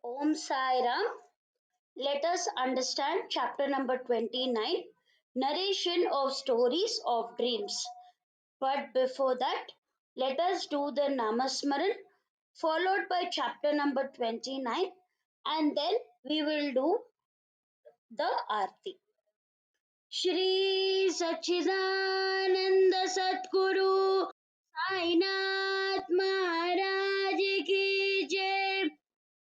Om Sai Ram. Let us understand chapter number 29, Narration of Stories of Dreams. But before that, let us do the Namasmaran, followed by chapter number 29, and then we will do the Aarti. Shri Satchidananda Satguru Sainath Maharaj ki jai.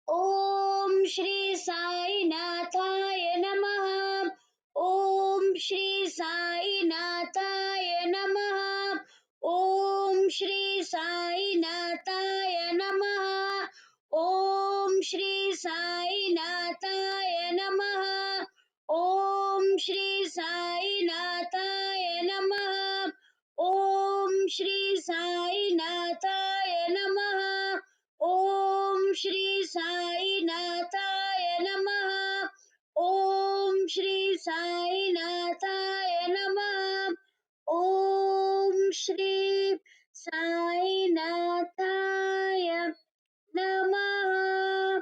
Om Shri Sai Nathaya Namaha. Om Shri Sai Nathaya Namaha. Om Shri Sai Nathaya Namaha. Om Shri Sai Nathaya Namaha. Om Shri Sai Nathaya Namaha. Om Shri Sai Nathaya Namaha. Om Shri Sai Nathaya Namaha. Om Shri Sai Nathaya Namaha. Om Shri Sai Nathaya Namaha.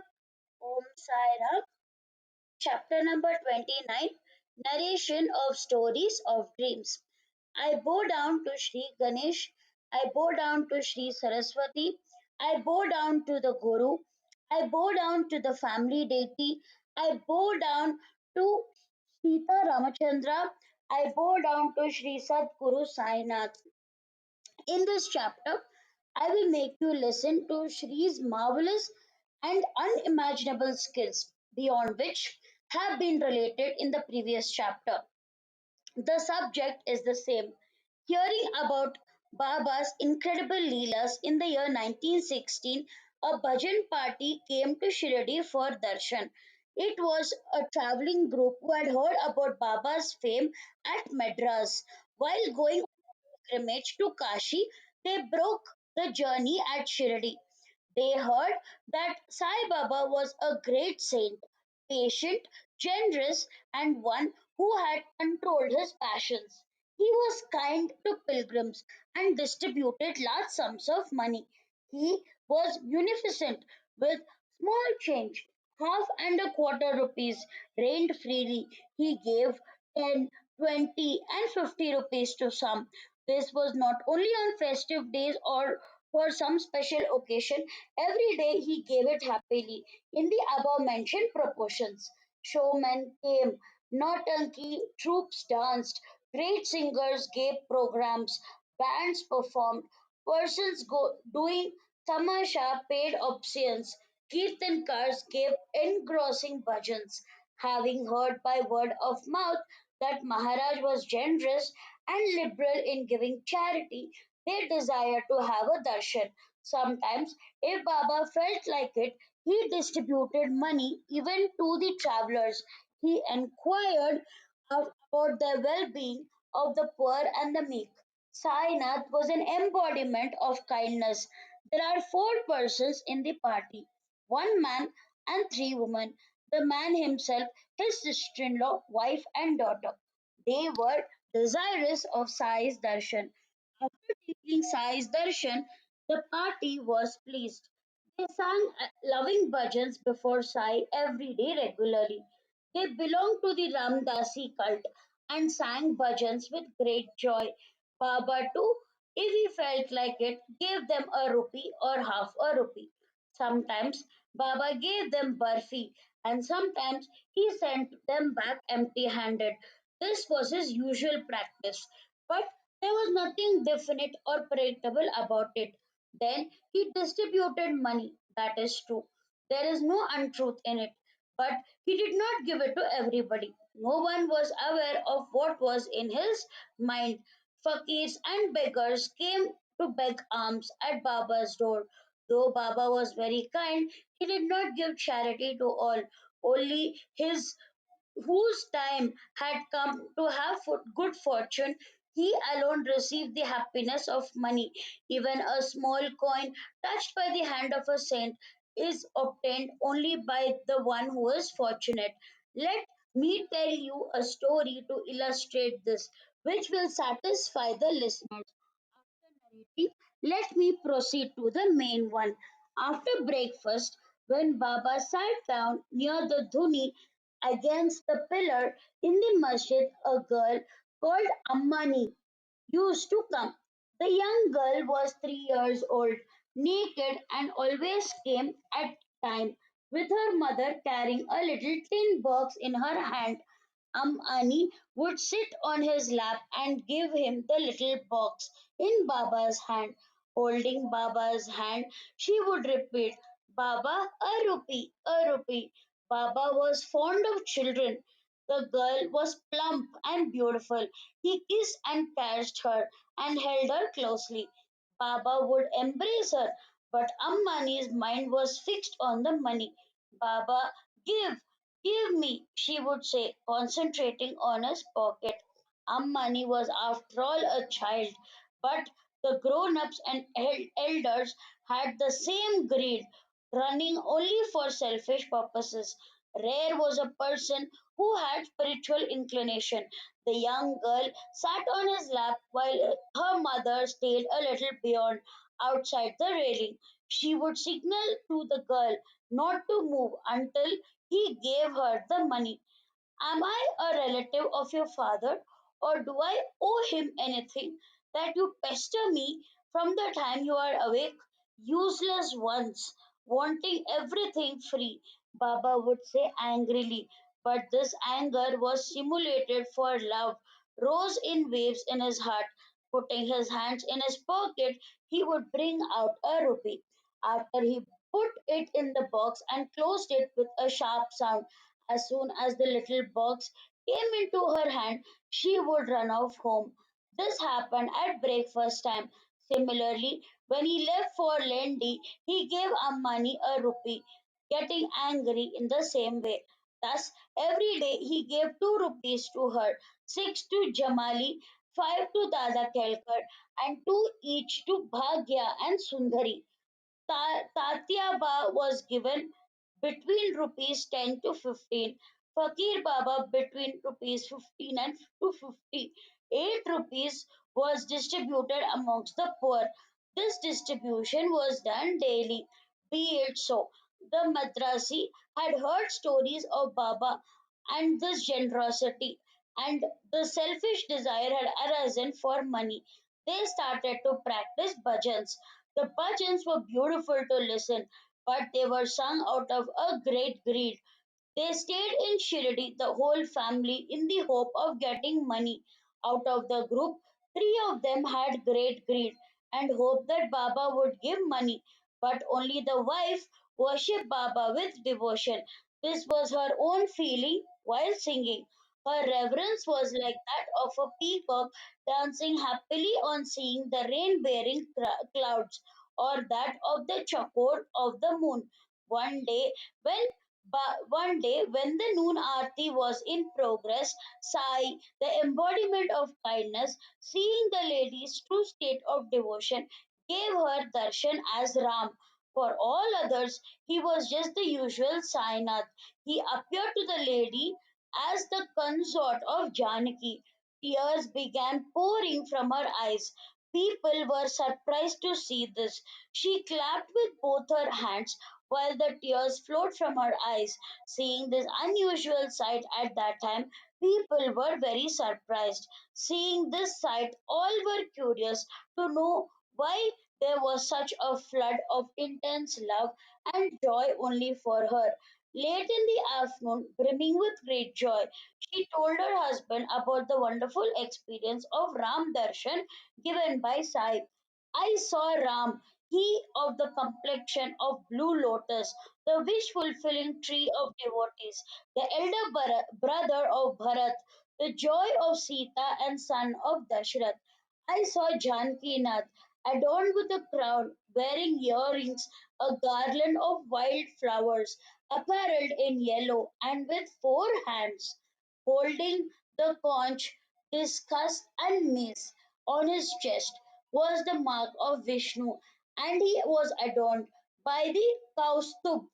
Om Sai Ram. Chapter number 29, Narration of Stories of Dreams. I bow down to Shri Ganesh, I bow down to Shri Saraswati, I bow down to the Guru, I bow down to the family deity, I bow down to Sita Ramachandra, I bow down to Shri Sadguru Sainath. In this chapter, I will make you listen to Shri's marvelous and unimaginable skills, beyond which have been related in the previous chapter. The subject is the same. Hearing about Baba's incredible Leelas in the year 1916, a bhajan party came to Shirdi for Darshan. It was a traveling group who had heard about Baba's fame at Madras. While going on a pilgrimage to Kashi, they broke the journey at Shirdi. They heard that Sai Baba was a great saint, patient, generous, and one who had controlled his passions. He was kind to pilgrims and distributed large sums of money. He was munificent with small change, half and a quarter rupees rained freely. He gave 10, 20, and 50 rupees to some. This was not only on festive days or for some special occasion. Every day he gave it happily in the above mentioned proportions. Showmen came, Nautanki troops danced, great singers gave programs, bands performed, doing tamasha paid obeisance, kirtankars gave engrossing bhajans. Having heard by word of mouth that Maharaj was generous and liberal in giving charity, they desired to have a darshan. Sometimes, if Baba felt like it, he distributed money even to the travelers. He inquired about the well being of the poor and the meek. Sainath was an embodiment of kindness. There are four persons in the party, one man and three women. The man himself, his sister in law, wife, and daughter. They were desirous of Sai's darshan. After taking Sai's darshan, the party was pleased. They sang loving bhajans before Sai every day regularly. They belonged to the Ramdasi cult and sang bhajans with great joy. Baba too, if he felt like it, gave them a rupee or half a rupee. Sometimes Baba gave them barfi and sometimes he sent them back empty handed. This was his usual practice, but there was nothing definite or predictable about it. Then he distributed money, that is true. There is no untruth in it. But he did not give it to everybody. No one was aware of what was in his mind. Fakirs and beggars came to beg alms at Baba's door. Though Baba was very kind, he did not give charity to all. Only his whose time had come to have good fortune, he alone received the happiness of money. Even a small coin touched by the hand of a saint is obtained only by the one who is fortunate. Let me tell you a story to illustrate this, which will satisfy the listeners. After narrating, let me proceed to the main one. After breakfast, When Baba sat down near the dhuni against the pillar in the masjid, a girl called Ammani used to come. The young girl was 3 years old, naked, and always came at time with her mother carrying a little tin box in her hand. Ani would sit on his lap and give him the little box in Baba's hand. Holding Baba's hand, she would repeat, Baba, a rupee, a rupee. Baba was fond of children. The girl was plump and beautiful. He kissed and catched her and held her closely. Baba would embrace her, but Ammani's mind was fixed on the money. Baba, give, give me, she would say, concentrating on his pocket. Ammani was, after all, a child, but the grown ups and elders had the same greed, running only for selfish purposes. Rare was a person who had spiritual inclination. The young girl sat on his lap while her mother stayed a little beyond, outside the railing. She would signal to the girl not to move until he gave her the money. Am I a relative of your father, or do I owe him anything that you pester me from the time you are awake? Useless ones, wanting everything free, Baba would say angrily. But this anger was simulated, for love rose in waves in his heart. Putting his hands in his pocket, he would bring out a rupee. After he put it in the box and closed it with a sharp sound, as soon as the little box came into her hand, she would run off home. This happened at breakfast time. Similarly, when he left for Lendi, he gave Ammani a rupee, getting angry in the same way. Thus, every day he gave 2 rupees to her, six to Jamali, five to Dada Kelkar, and two each to Bhagya and Sundari. Tatyaba was given between rupees 10 to 15, Fakir Baba between rupees 15 and to 50. 8 rupees was distributed amongst the poor. This distribution was done daily. Be it so. The Madrasi had heard stories of Baba and this generosity, and the selfish desire had arisen for money. They started to practice bhajans. The bhajans were beautiful to listen, but they were sung out of a great greed. They stayed in Shirdi, the whole family, in the hope of getting money. Out of the group, three of them had great greed and hoped that Baba would give money, but only the wife worshipped Baba with devotion. This was her own feeling while singing. Her reverence was like that of a peacock dancing happily on seeing the rain bearing clouds, or that of the chakor of the moon. One day, when one day, when the noon aarti was in progress, Sai, the embodiment of kindness, seeing the lady's true state of devotion, gave her darshan as Ram. For all others, he was just the usual Sainath. He appeared to the lady as the consort of Janaki. Tears began pouring from her eyes. People were surprised to see this. She clapped with both her hands while the tears flowed from her eyes. Seeing this unusual sight at that time, people were very surprised. Seeing this sight, all were curious to know why there was such a flood of intense love and joy only for her. Late in the afternoon, brimming with great joy, she told her husband about the wonderful experience of Ram Darshan given by Sai. I saw Ram, he of the complexion of blue lotus, the wish fulfilling tree of devotees, the elder brother of Bharat, the joy of Sita and son of Dashrath. I saw Janakinath adorned with a crown, wearing earrings, a garland of wild flowers, apparelled in yellow, and with four hands, holding the conch, discus, and mace. On his chest was the mark of Vishnu, and he was adorned by the Kaustubh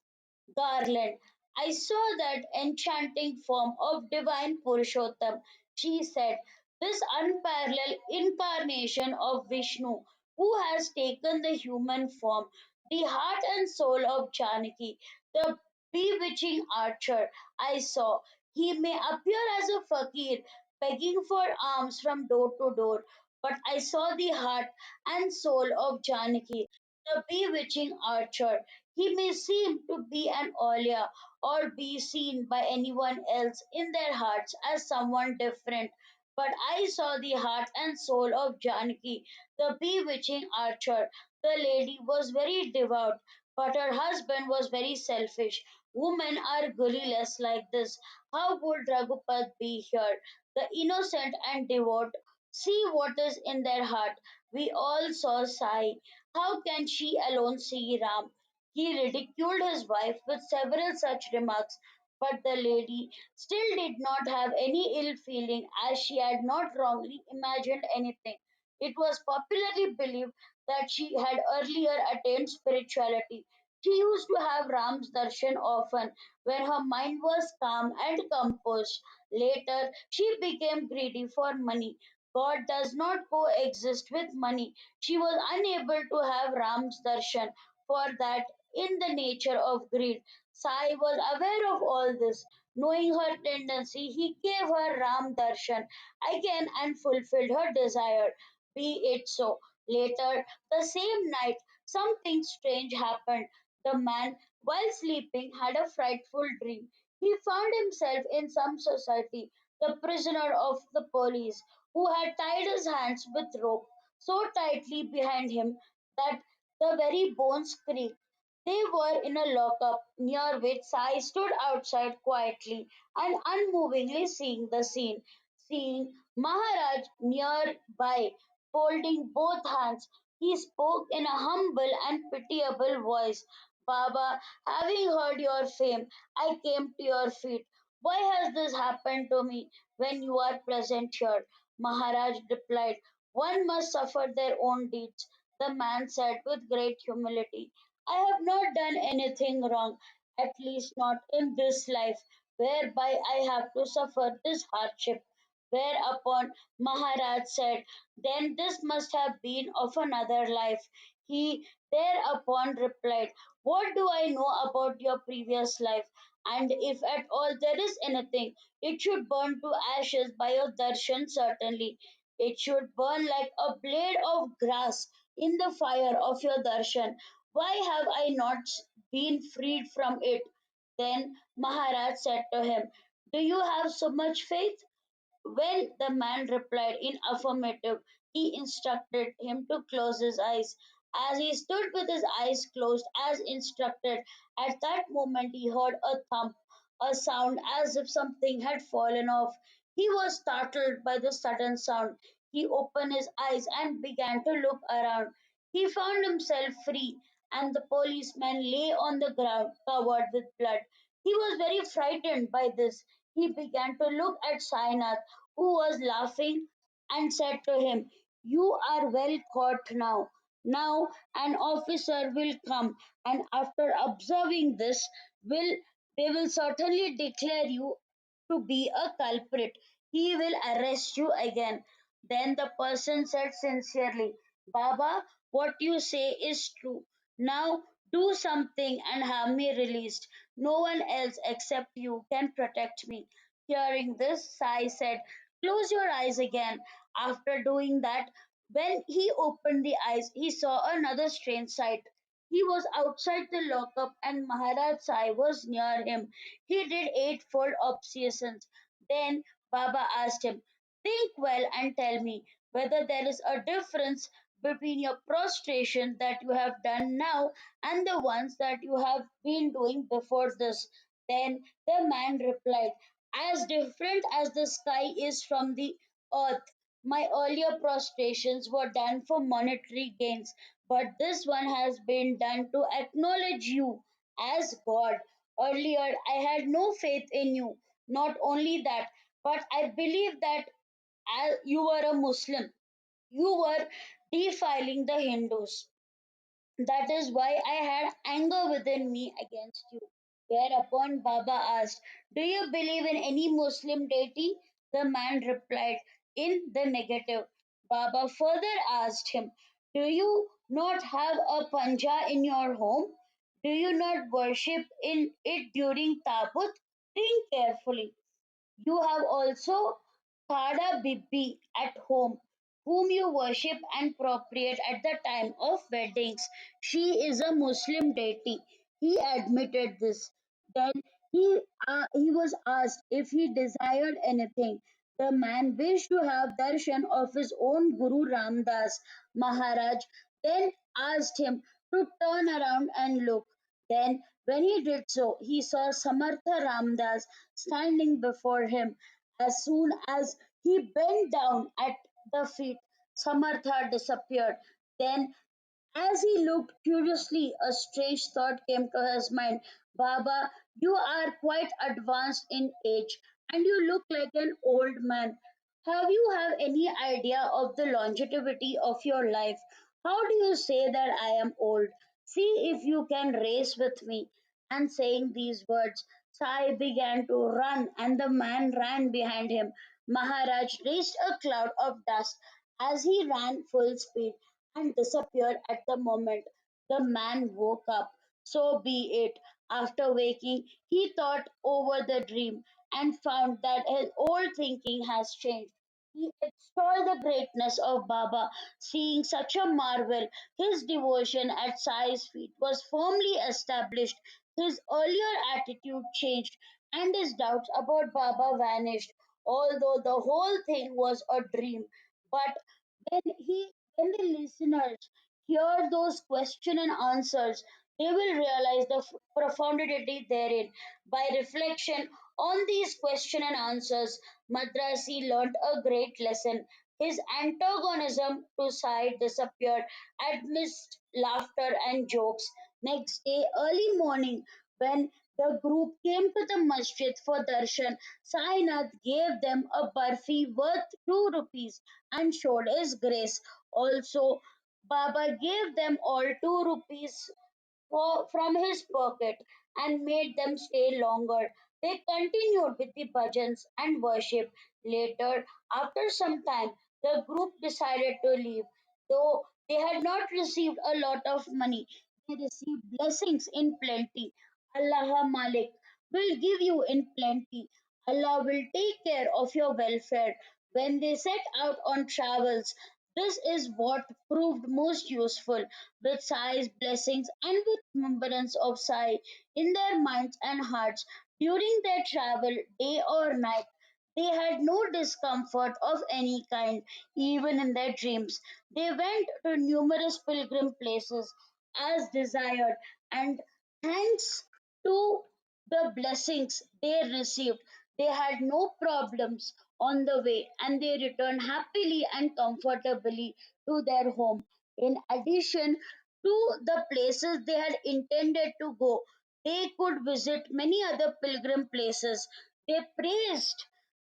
garland. I saw that enchanting form of divine Purushottam, she said, this unparalleled incarnation of Vishnu who has taken the human form, the heart and soul of Janaki. The bewitching archer I saw. He may appear as a fakir, begging for alms from door to door, but I saw the heart and soul of Janaki, the bewitching archer. He may seem to be an Olia or be seen by anyone else in their hearts as someone different, but I saw the heart and soul of Janaki, the bewitching archer. The lady was very devout, but her husband was very selfish. Women are guileless like this. How would Raghupat be here? The innocent and devout. See what is in their heart. We all saw Sai. How can she alone see Ram? He ridiculed his wife with several such remarks, but the lady still did not have any ill feeling as she had not wrongly imagined anything. It was popularly believed that she had earlier attained spirituality. She used to have Ram's darshan often when her mind was calm and composed. Later, she became greedy for money. God does not coexist with money. She was unable to have Ram's darshan for that in the nature of greed. Sai was aware of all this. Knowing her tendency, he gave her Ram darshan again and fulfilled her desire. Be it so. Later, the same night, something strange happened. The man, while sleeping, had a frightful dream. He found himself in some society, the prisoner of the police, who had tied his hands with rope so tightly behind him that the very bones creaked. They were in a lockup near which Sai stood outside quietly and unmovingly seeing the scene. Seeing Maharaj nearby, folding both hands, he spoke in a humble and pitiable voice. Baba, having heard your fame, I came to your feet. Why has this happened to me when you are present here? Maharaj replied, one must suffer their own deeds. The man said with great humility, I have not done anything wrong, at least not in this life, whereby I have to suffer this hardship. Whereupon Maharaj said, then this must have been of another life. He thereupon replied, what do I know about your previous life? And if at all there is anything, it should burn to ashes by your darshan certainly. It should burn like a blade of grass in the fire of your darshan. Why have I not been freed from it? Then Maharaj said to him, do you have so much faith? When the man replied in affirmative, he instructed him to close his eyes. As he stood with his eyes closed as instructed, at that moment he heard a thump, a sound as if something had fallen off. He was startled by the sudden sound. He opened his eyes and began to look around. He found himself free, and the policeman lay on the ground covered with blood. He was very frightened by this. He began to look at Sainath, who was laughing, and said to him, you are well caught now. Now an officer will come, and after observing this, will they will certainly declare you to be a culprit. He will arrest you again. Then the person said sincerely, Baba, what you say is true. Now do something and have me released. No one else except you can protect me. Hearing this, Sai said, close your eyes again. After doing that, when he opened the eyes, he saw another strange sight. He was outside the lockup and Maharaj Sai was near him. He did eightfold obeisances. Then Baba asked him, think well and tell me whether there is a difference between your prostration that you have done now and the ones that you have been doing before this. Then the man replied, as different as the sky is from the earth. My earlier prostrations were done for monetary gains, but this one has been done to acknowledge you as God. Earlier, I had no faith in you. Not only that, but I believed that as you were a Muslim, you were defiling the Hindus. That is why I had anger within me against you. Whereupon Baba asked, do you believe in any Muslim deity? The man replied in the negative. Baba further asked him, do you not have a panja in your home? Do you not worship in it during Tabut? Think carefully. You have also Thada Bibi at home, whom you worship and appropriate at the time of weddings. She is a Muslim deity. He admitted this. Then he was asked if he desired anything. The man wished to have darshan of his own Guru Ramdas Maharaj, then asked him to turn around and look. Then, when he did so, he saw Samartha Ramdas standing before him. As soon as he bent down at the feet, Samartha disappeared. Then, as he looked curiously, a strange thought came to his mind. Baba, you are quite advanced in age and you look like an old man. Have you have any idea of the longevity of your life? How do you say that I am old? See if you can race with me. And saying these words, Sai began to run and the man ran behind him. Maharaj raised a cloud of dust as he ran full speed and disappeared at the moment the man woke up. So be it. After waking, he thought over the dream and found that his old thinking has changed. He extolled the greatness of Baba, seeing such a marvel. His devotion at Sai's feet was firmly established. His earlier attitude changed, and his doubts about Baba vanished, although the whole thing was a dream. But when the listeners hear those question and answers, they will realize the profundity therein. By reflection on these question and answers, Madrasi learnt a great lesson. His antagonism to Sai disappeared amidst laughter and jokes. Next day, early morning, when the group came to the masjid for darshan, Sainath gave them a barfi worth 2 rupees and showed his grace. Also, Baba gave them all 2 rupees from his pocket and made them stay longer. They continued with the bhajans and worship. Later, after some time, the group decided to leave. Though they had not received a lot of money, they received blessings in plenty. Allah Malik will give you in plenty. Allah will take care of your welfare. When they set out on travels, this is what proved most useful. With Sai's blessings and with remembrance of Sai in their minds and hearts during their travel, day or night, they had no discomfort of any kind, even in their dreams. They went to numerous pilgrim places as desired, and thanks to the blessings they received, they had no problems on the way and they returned happily and comfortably to their home. In addition to the places they had intended to go, they could visit many other pilgrim places. They praised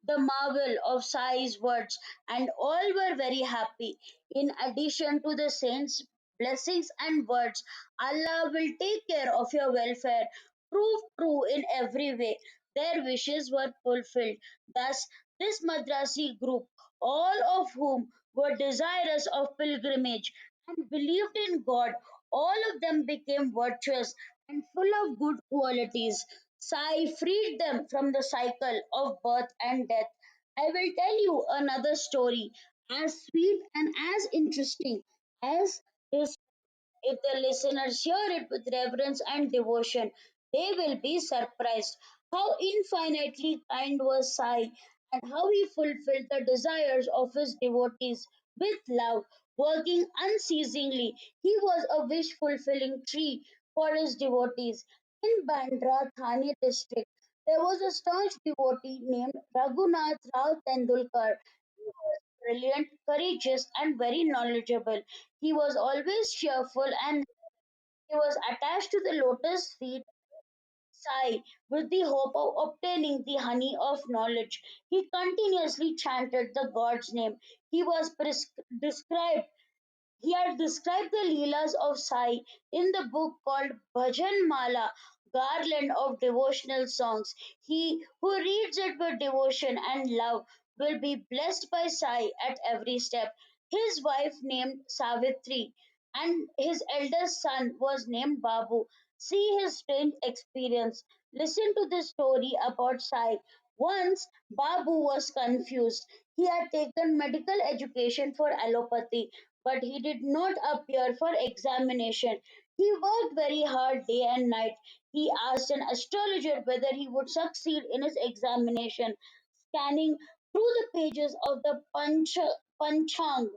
the marvel of Sai's words, and all were very happy. In addition to the saints' blessings and words, Allah will take care of your welfare. Proved true in every way. Their wishes were fulfilled. Thus, this Madrasi group, all of whom were desirous of pilgrimage and believed in God, all of them became virtuous and full of good qualities. Sai freed them from the cycle of birth and death. I will tell you another story as sweet and as interesting as this. If the listeners hear it with reverence and devotion, they will be surprised how infinitely kind was Sai and how he fulfilled the desires of his devotees with love, working unceasingly. He was a wish fulfilling tree for his devotees. In Bandra, Thane district, there was a staunch devotee named Raghunath Rao Tendulkar. He was brilliant, courageous, and very knowledgeable. He was always cheerful and he was attached to the lotus feet Sai with the hope of obtaining the honey of knowledge. He continuously chanted the God's name. He was described he had described the Leelas of Sai in the book called Bhajan Mala, Garland of Devotional Songs. He who reads it with devotion and love will be blessed by Sai at every step. His wife named Savitri and his eldest son was named Babu. See his strange experience. Listen to this story about Sai. Once Babu was confused. He had taken medical education for allopathy, but he did not appear for examination. He worked very hard day and night. He asked an astrologer whether he would succeed in his examination. Scanning through the pages of the Panchang,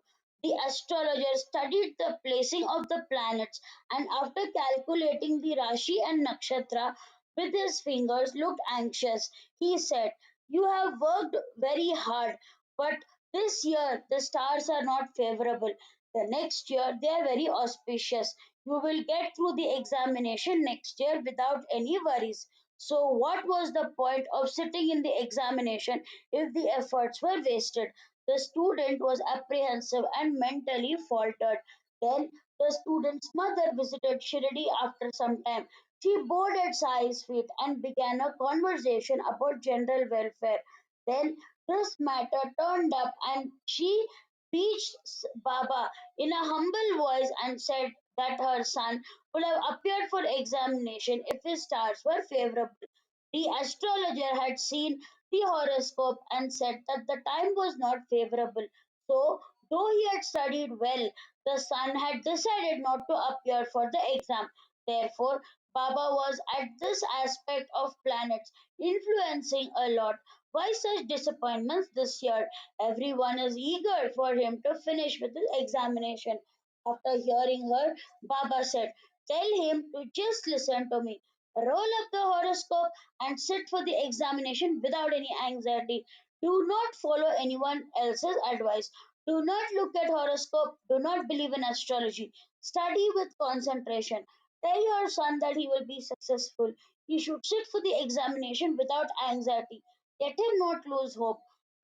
the astrologer studied the placing of the planets and after calculating the Rashi and Nakshatra with his fingers looked anxious. He said, "You have worked very hard, but this year the stars are not favorable. The next year they are very auspicious. You will get through the examination next year without any worries." So, what was the point of sitting in the examination if the efforts were wasted? The student was apprehensive and mentally faltered. Then the student's mother visited Shirdi after some time. She bowed at Sai's feet and began a conversation about general welfare. Then this matter turned up and she beached Baba in a humble voice and said that her son would have appeared for examination if his stars were favorable. The astrologer had seen the horoscope and said that the time was not favorable. So, though he had studied well, the son had decided not to appear for the exam. Therefore, Baba was at this aspect of planets influencing a lot. Why such disappointments this year? Everyone is eager for him to finish with his examination. After hearing her, Baba said, "Tell him to just listen to me. Roll up the horoscope and sit for the examination without any anxiety. Do not follow anyone else's advice. Do not look at horoscope. Do not believe in astrology. Study with concentration. Tell your son that he will be successful. He should sit for the examination without anxiety. Let him not lose hope.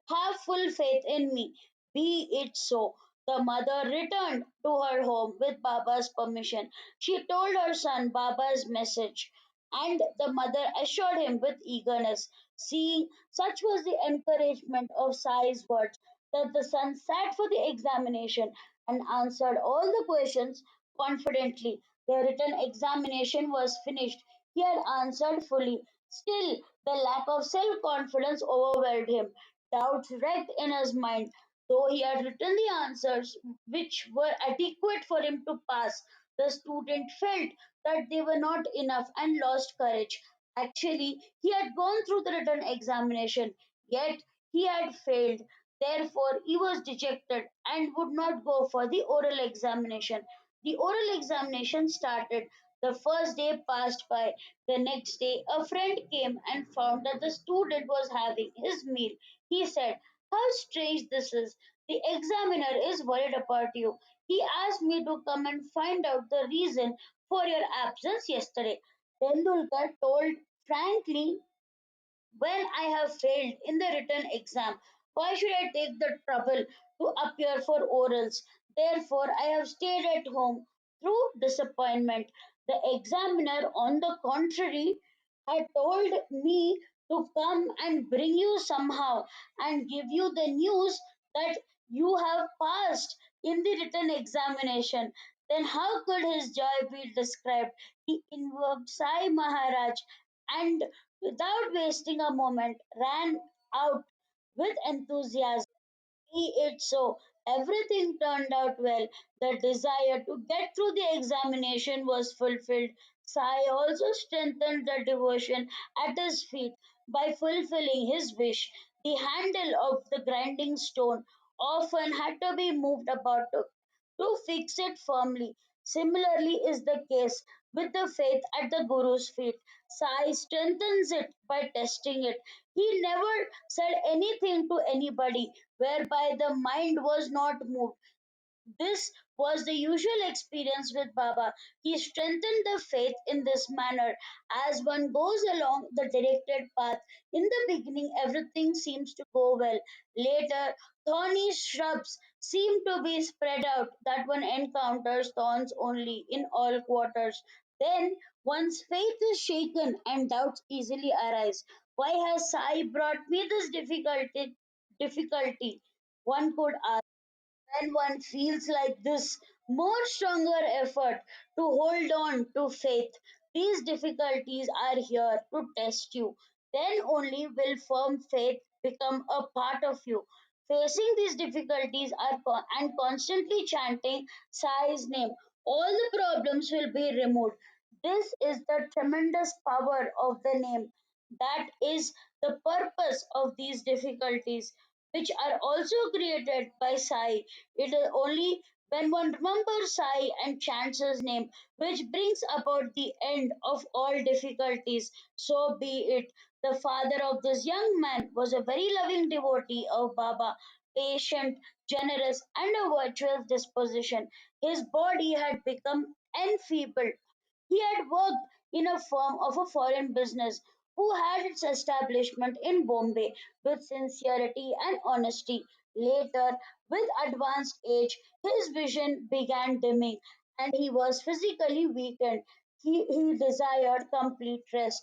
Have full faith in me. Be it so." The mother returned to her home with Baba's permission. She told her son Baba's message, and the mother assured him with eagerness. Seeing such was the encouragement of Sai's words that the son sat for the examination and answered all the questions confidently. The written examination was finished. He had answered fully. Still, the lack of self confidence overwhelmed him. Doubts wrecked in his mind. Though he had written the answers which were adequate for him to pass, the student felt that they were not enough and lost courage. Actually, he had gone through the written examination, yet he had failed. Therefore, he was dejected and would not go for the oral examination. The oral examination started. The first day passed by. The next day, a friend came and found that the student was having his meal. He said, "How strange this is. The examiner is worried about you. He asked me to come and find out the reason for your absence yesterday." Tendulkar told frankly, "When I have failed in the written exam, why should I take the trouble to appear for orals? Therefore, I have stayed at home through disappointment." The examiner, on the contrary, had told me to come and bring you somehow and give you the news that you have passed in the written examination. Then how could his joy be described? He invoked Sai Maharaj and without wasting a moment ran out with enthusiasm. Be it so. Everything turned out well. The desire to get through the examination was fulfilled. Sai also strengthened the devotion at his feet by fulfilling his wish. The handle of the grinding stone often had to be moved about to fix it firmly. Similarly is the case with the faith at the Guru's feet. Sai strengthens it by testing it. He never said anything to anybody whereby the mind was not moved. This was the usual experience with Baba. He strengthened the faith in this manner. As one goes along the directed path, in the beginning everything seems to go well. Later, thorny shrubs seem to be spread out that one encounters thorns only in all quarters. Then one's faith is shaken and doubts easily arise. Why has Sai brought me this difficulty? One could ask. When one feels like this, more stronger effort to hold on to faith. These difficulties are here to test you. Then only will firm faith become a part of you. Facing these difficulties and constantly chanting Sai's name, all the problems will be removed. This is the tremendous power of the name. That is the purpose of these difficulties, which are also created by Sai. It is only when one remembers Sai and chants his name which brings about the end of all difficulties. So be it. The father of this young man was a very loving devotee of Baba, patient, generous, and a virtuous disposition. His body had become enfeebled. He had worked in a firm of a foreign business who had its establishment in Bombay with sincerity and honesty. Later, with advanced age, his vision began dimming and he was physically weakened. He desired complete rest.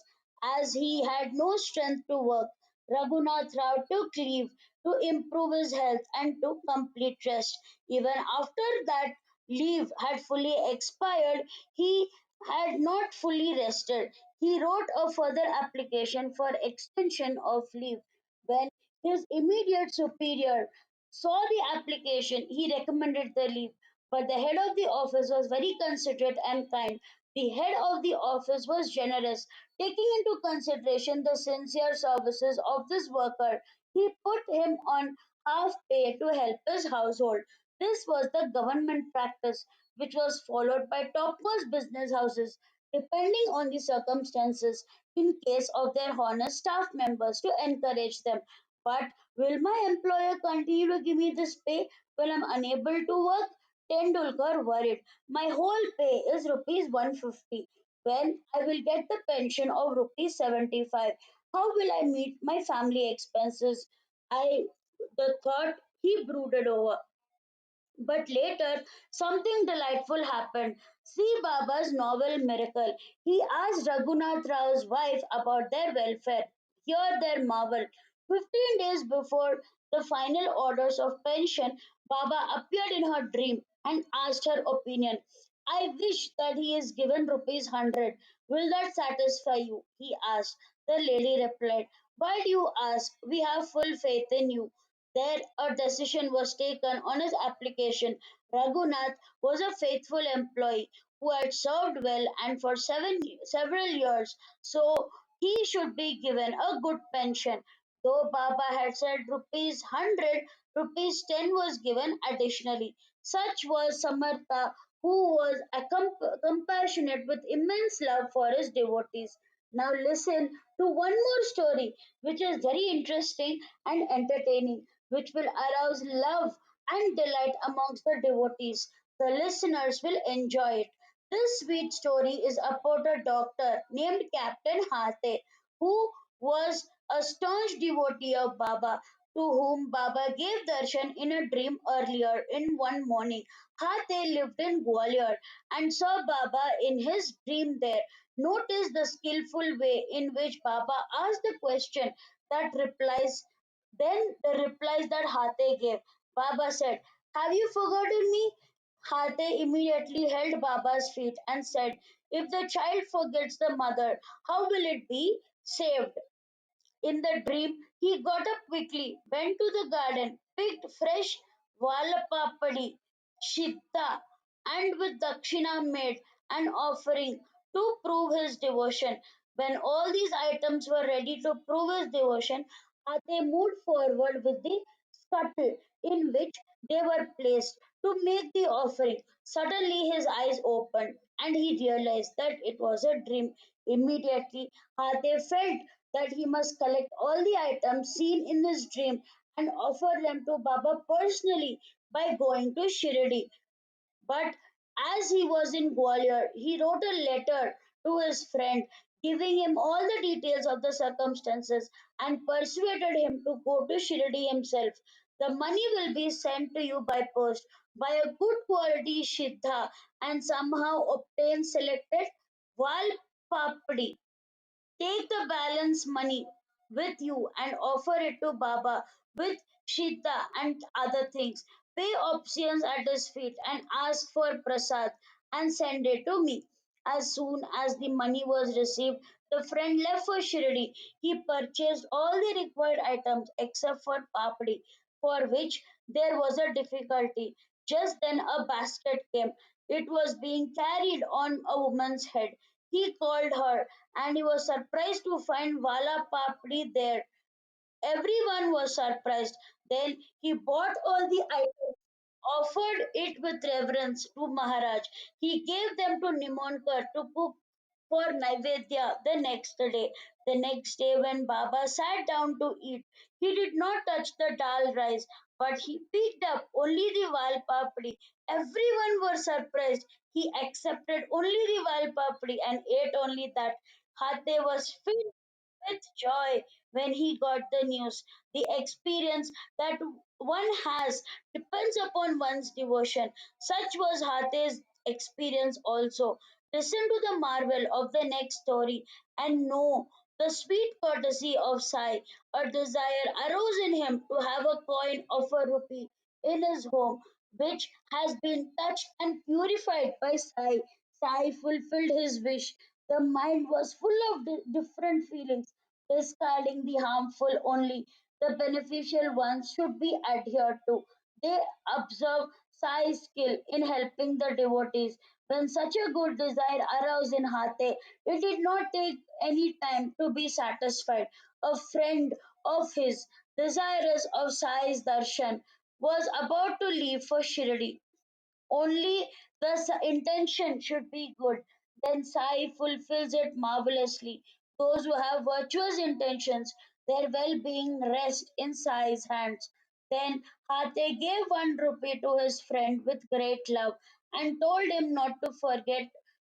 As he had no strength to work, Raghunath Rao took leave to improve his health and took complete rest. Even after that leave had fully expired, he had not fully rested. He wrote a further application for extension of leave. When his immediate superior saw the application, he recommended the leave. But the head of the office was very considerate and kind. The head of the office was generous. Taking into consideration the sincere services of this worker, he put him on half pay to help his household. This was the government practice, which was followed by topmost business houses, depending on the circumstances, in case of their honest staff members to encourage them. But will my employer continue to give me this pay when I'm unable to work? Tendulkar worried. My whole pay is rupees 150. When I will get the pension of rupees 75, how will I meet my family expenses? I the thought he brooded over. But later, something delightful happened. See Baba's novel Miracle. He asked Raghunath Rao's wife about their welfare. Hear their marvel. 15 days before the final orders of pension, Baba appeared in her dream and asked her opinion. I wish that he is given rupees 100. Will that satisfy you? He asked. The lady replied, why do you ask? We have full faith in you. There a decision was taken on his application. Raghunath was a faithful employee who had served well and for several years, so he should be given a good pension. Though Baba had said rupees 100, rupees 10 was given additionally. Such was Samartha, who was compassionate with immense love for his devotees. Now listen to one more story, which is very interesting and entertaining, which will arouse love and delight amongst the devotees. The listeners will enjoy it. This sweet story is about a doctor named Captain Hate, who was a staunch devotee of Baba, to whom Baba gave darshan in a dream earlier in one morning. Hate lived in Gwalior and saw Baba in his dream there. Notice the skillful way in which Baba asked the question that replies then the replies that Hate gave. Baba said, have you forgotten me? Hate immediately held Baba's feet and said, if the child forgets the mother, how will it be saved? In the dream, he got up quickly, went to the garden, picked fresh Valapapadi, Shita, and with Dakshina made an offering to prove his devotion. When all these items were ready to prove his devotion, they moved forward with the scuttle in which they were placed to make the offering. Suddenly his eyes opened and he realized that it was a dream. Immediately, Hate felt that he must collect all the items seen in his dream and offer them to Baba personally by going to Shirdi. But as he was in Gwalior, he wrote a letter to his friend giving him all the details of the circumstances and persuaded him to go to Shirdi himself. The money will be sent to you by post. Buy a good quality Siddha and somehow obtain selected Val Papdi. Take the balance money with you and offer it to Baba with Shita and other things. Pay options at his feet and ask for prasad and send it to me. As soon as the money was received, the friend left for Shirdi. He purchased all the required items except for papdi, for which there was a difficulty. Just then a basket came. It was being carried on a woman's head. He called her, and he was surprised to find Wala Papdi there. Everyone was surprised. Then he bought all the items, offered it with reverence to Maharaj. He gave them to Nimonkar to cook for Naivedya the next day. The next day, when Baba sat down to eat, he did not touch the dal rice, but he picked up only the wal papdi. Everyone was surprised. He accepted only the wal papdi and ate only that. Hate was filled with joy when he got the news. The experience that one has depends upon one's devotion. Such was Hate's experience also. Listen to the marvel of the next story and know the sweet courtesy of Sai. A desire arose in him to have a coin of a rupee in his home, which has been touched and purified by Sai. Sai fulfilled his wish. The mind was full of different feelings, discarding the harmful only. The beneficial ones should be adhered to. They observe Sai's skill in helping the devotees. When such a good desire arose in Hate, it did not take any time to be satisfied. A friend of his, desirous of Sai's darshan, was about to leave for Shirdi. Only the intention should be good. Then Sai fulfills it marvelously. Those who have virtuous intentions, their well being rests in Sai's hands. Then Hate gave 1 rupee to his friend with great love and told him not to forget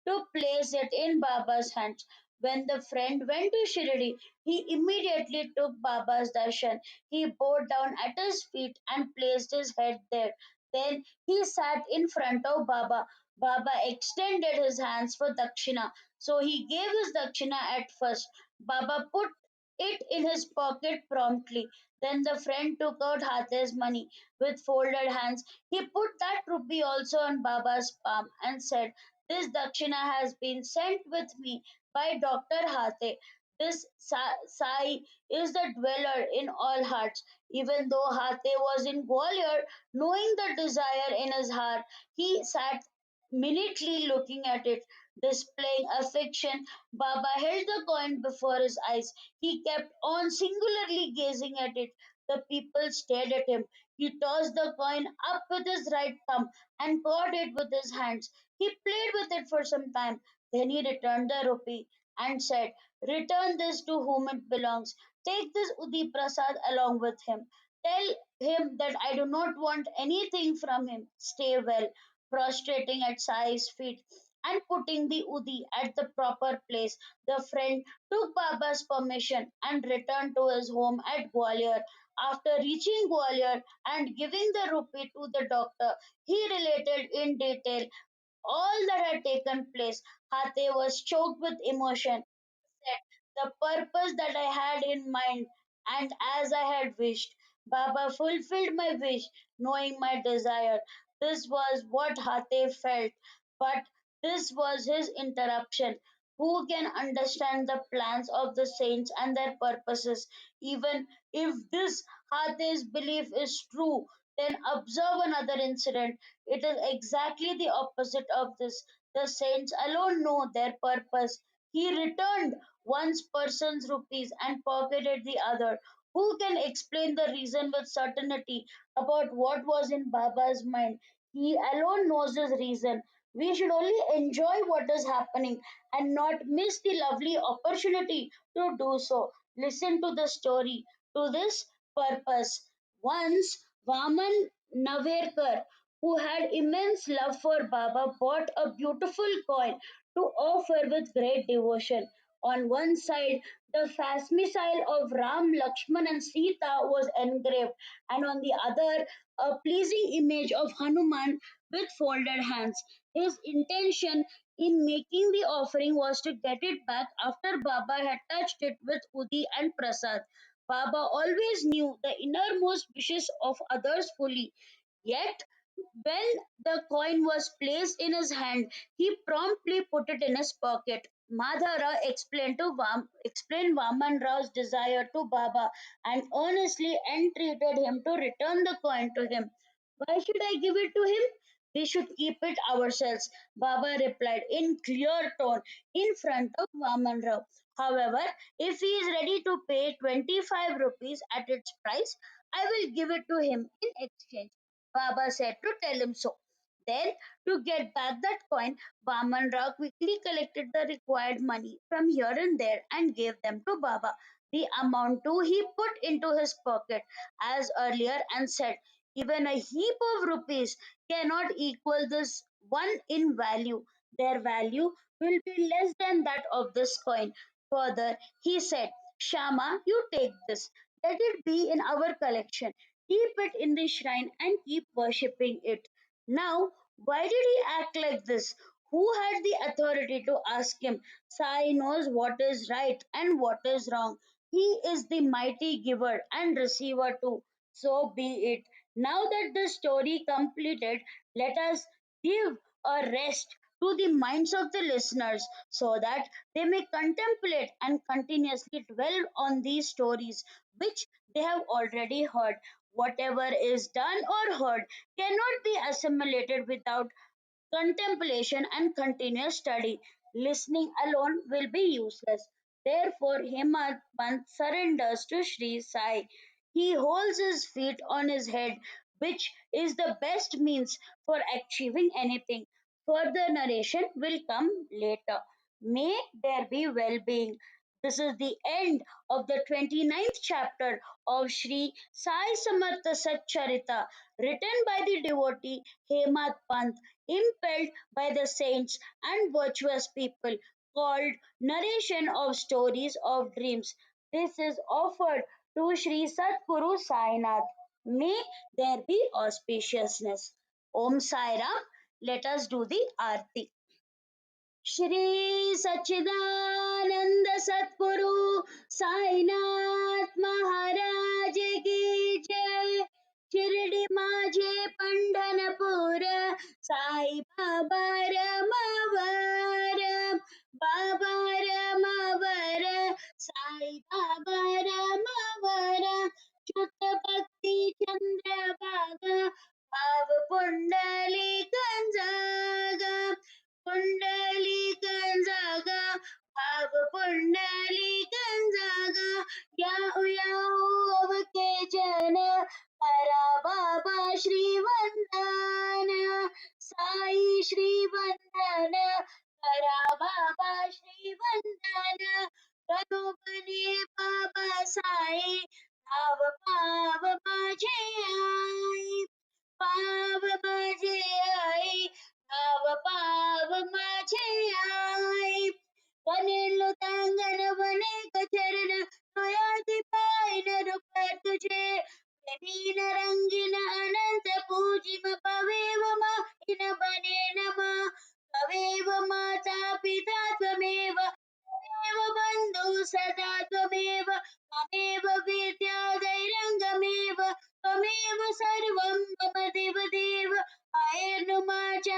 to place it in Baba's hands. When the friend went to Shirdi, he immediately took Baba's darshan. He bowed down at his feet and placed his head there. Then he sat in front of Baba. Baba extended his hands for dakshina. So he gave his dakshina at first. Baba put it in his pocket promptly. Then the friend took out Hate's money with folded hands. He put that rupee also on Baba's palm and said, "This dakshina has been sent with me by Dr. Hate. This Sai is the dweller in all hearts." Even though Hate was in Gwalior, knowing the desire in his heart, he sat minutely looking at it, displaying affection. Baba held the coin before his eyes. He kept on singularly gazing at it. The people stared at him. He tossed the coin up with his right thumb and caught it with his hands. He played with it for some time. Then he returned the rupee and said, "Return this to whom it belongs. Take this Udi Prasad along with him. Tell him that I do not want anything from him. Stay well." Prostrating at Sai's feet and putting the Udi at the proper place, the friend took Baba's permission and returned to his home at Gwalior. After reaching Gwalior and giving the rupee to the doctor, he related in detail all that had taken place. Hate was choked with emotion. Said, "The purpose that I had in mind, and as I had wished, Baba fulfilled my wish, knowing my desire." This was what Hate felt, but this was his interruption. Who can understand the plans of the saints and their purposes? Even if this Hate's belief is true, then observe another incident. It is exactly the opposite of this. The saints alone know their purpose. He returned one person's rupees and pocketed the other. Who can explain the reason with certainty about what was in Baba's mind? He alone knows his reason. We should only enjoy what is happening and not miss the lovely opportunity to do so. Listen to the story to this purpose. Once, Vaman Naverkar, who had immense love for Baba, bought a beautiful coin to offer with great devotion. On one side, the facsimile of Ram, Lakshman, and Sita was engraved, and on the other, a pleasing image of Hanuman with folded hands. His intention in making the offering was to get it back after Baba had touched it with Udi and Prasad. Baba always knew the innermost wishes of others fully. Yet When the coin was placed in his hand, he promptly put it in his pocket. Madhara explained Vaman Rao's desire to Baba and earnestly entreated him to return the coin to him. Why should I give it to him? We should keep it ourselves, Baba replied in clear tone in front of Vaman Rao. However, if he is ready to pay 25 rupees at its price, I will give it to him in exchange. Baba said to tell him so. Then, to get back that coin, Vaman Rao quickly collected the required money from here and there and gave them to Baba. The amount too he put into his pocket as earlier and said, even a heap of rupees cannot equal this one in value. Their value will be less than that of this coin. Further, he said, Shama, you take this. Let it be in our collection. Keep it in the shrine and keep worshipping it. Now, why did he act like this? Who had the authority to ask him? Sai knows what is right and what is wrong. He is the mighty giver and receiver too. So be it. Now that the story completed, let us give a rest to the minds of the listeners so that they may contemplate and continuously dwell on these stories which they have already heard. Whatever is done or heard cannot be assimilated without contemplation and continuous study. Listening alone will be useless. Therefore, Hemant Pant surrenders to Shri Sai. He holds his feet on his head, which is the best means for achieving anything. Further narration will come later. May there be well being. This is the end of the 29th chapter of Shri Sai Samartha Satcharithra, written by the devotee Hemat Pant, impelled by the saints and virtuous people, called Narration of Stories of Dreams. This is offered to Sri Satguru Sainath. May there be auspiciousness. Om Sai Ram. Let us do the Aarti. Shri सच्चिदानंद सतगुरु साईनाथ महाराज की जय शिरडी माझे पंढरपूर साई बाबा रमावर बाबा रमावर साई बाबा रमावर शुद्ध भक्ती चंद्रभागा भाव पुंडली जागा पुंडलिकन जागा भाव पुंडलिकन जागा याहू याहू अवके जन हरा बाबा श्रीवंदन साई श्रीवंदन हरा बाबा श्रीवंदन गनो बने बाबा साई भाव पाव माझे आई पाव माझे आई भाव पाव माझे आई बनेलो तांगन बने कचरण तुयाती पायन रूप तुझे नवीन रंगीन अनंत पूजिम पवेव इन बने नमा तवेव माता पिता त्वमेव त्वमेव बन्धु सदा त्वमेव त्वमेव विद्या दैरङ्गमेव त्वमेव सर्वं मम देव देव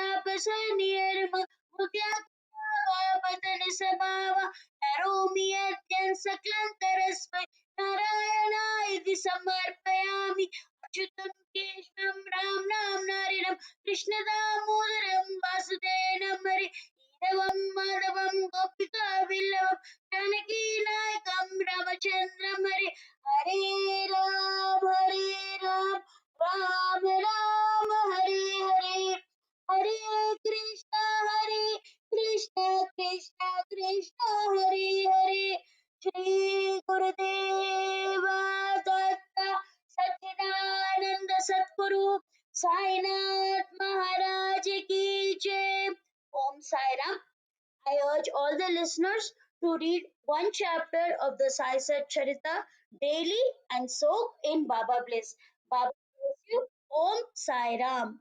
आयनुमाचापसनिर्म मुद्यापतन समाव नरोमि अद्यं सकलन्तरस्मै नारायणाय समर्पयामि अच्युतं केशवं राम नाम नारिणं कृष्णदामोदरं वासुदेवं हरे इदवं माधवं गोपिका विल्लवं जानकी नायकं रामचन्द्रं हरे हरे राम राम राम हरे हरे हरे कृष्ण कृष्ण कृष्ण हरे हरे श्री गुरुदेव दत्त सच्चिदानंद सतगुरु साईनाथ महाराज की जय ओम Sai Ram I urge all the listeners to read one chapter of the Sai Satcharithra daily and soak in Baba bliss. Baba bless you. Om Sai Ram.